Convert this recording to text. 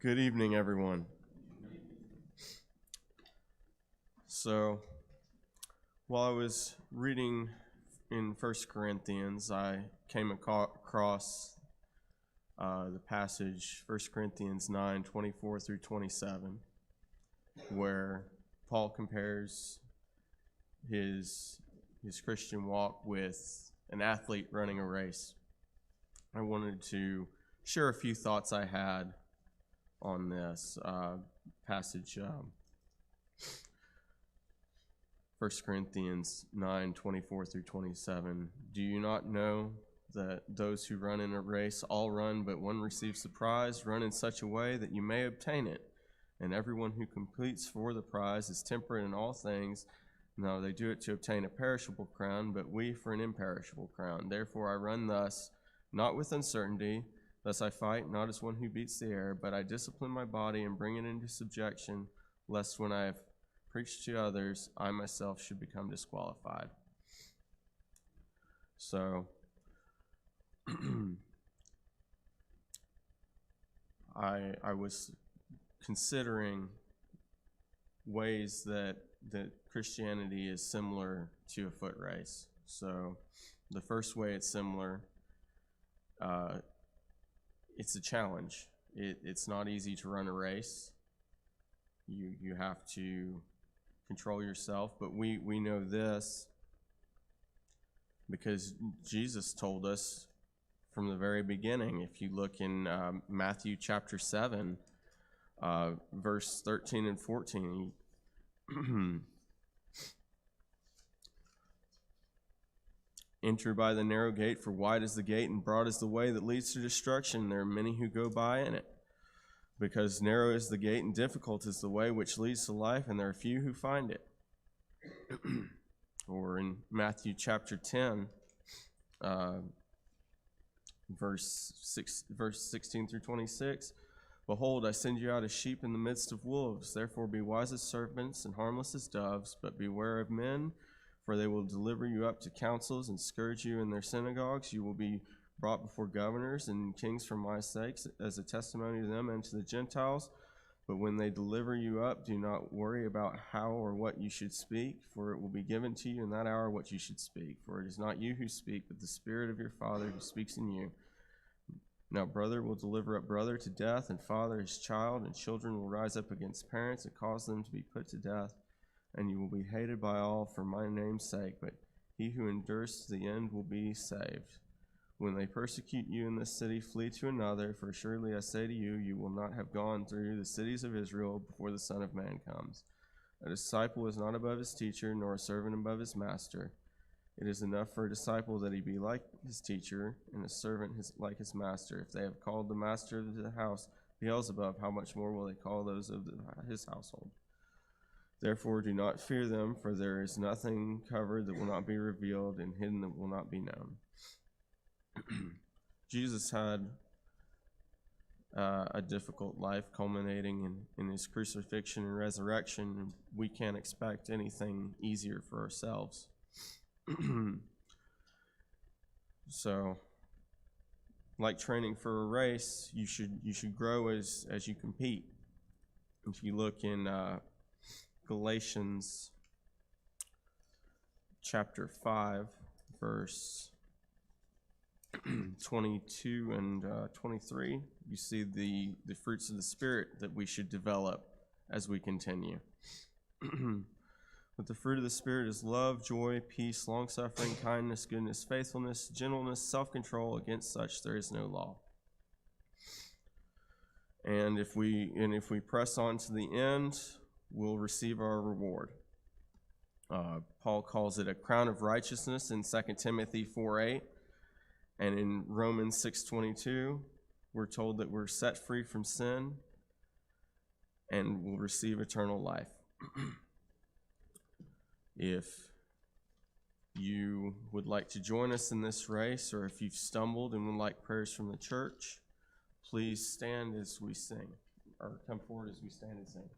Good evening, everyone. So, while I was reading in 1 Corinthians, I came across the passage 1 Corinthians 9:24 through 27, where Paul compares his Christian walk with an athlete running a race. I wanted to share a few thoughts I had on this passage, 1 Corinthians 9:24 through 27. Do you not know that those who run in a race all run, but one receives the prize? Run in such a way that you may obtain it. And everyone who completes for the prize is temperate in all things. Now they do it to obtain a perishable crown, but we for an imperishable crown. Therefore I run thus, not with uncertainty. Thus I fight, not as one who beats the air, but I discipline my body and bring it into subjection, lest when I have preached to others, I myself should become disqualified. So, I was considering ways that Christianity is similar to a foot race. So, the first way it's similar, it's a challenge. It's not easy to run a race. You have to control yourself, but we know this because Jesus told us from the very beginning. If you look in Matthew chapter 7, verse 13 and 14, enter by the narrow gate, for wide is the gate and broad is the way that leads to destruction. There are many who go by in it. Because narrow is the gate and difficult is the way which leads to life, and there are few who find it. Or in Matthew chapter 10, verse 16 through 26, behold, I send you out as sheep in the midst of wolves. Therefore be wise as serpents and harmless as doves, but beware of men, for they will deliver you up to councils and scourge you in their synagogues. You will be brought before governors and kings for my sakes, as a testimony to them and to the Gentiles. But when they deliver you up, do not worry about how or what you should speak, for it will be given to you in that hour what you should speak. For it is not you who speak, but the Spirit of your Father who speaks in you. Now brother will deliver up brother to death, and father his child, and children will rise up against parents and cause them to be put to death. And you will be hated by all for my name's sake, but he who endures to the end will be saved. When they persecute you in this city, flee to another, for surely I say to you, you will not have gone through the cities of Israel before the Son of Man comes. A disciple is not above his teacher, nor a servant above his master. It is enough for a disciple that he be like his teacher, and a servant like his master. If they have called the master of the house Beelzebub, how much more will they call those of his household? Therefore do not fear them, for there is nothing covered that will not be revealed, and hidden that will not be known. Jesus had a difficult life culminating in his crucifixion and resurrection, and we can't expect anything easier for ourselves. So, like training for a race, you should grow as you compete. If you look in Galatians chapter 5, verse 22 and 23, you see the fruits of the Spirit that we should develop as we continue. But the fruit of the Spirit is love, joy, peace, long-suffering, kindness, goodness, faithfulness, gentleness, self-control. Against such there is no law. And if we press on to the end, we'll receive our reward. Paul calls it a crown of righteousness in 2 Timothy 4:8. And in Romans 6:22, we're told that we're set free from sin and will receive eternal life. If you would like to join us in this race, or if you've stumbled and would like prayers from the church, please stand as we sing, or come forward as we stand and sing.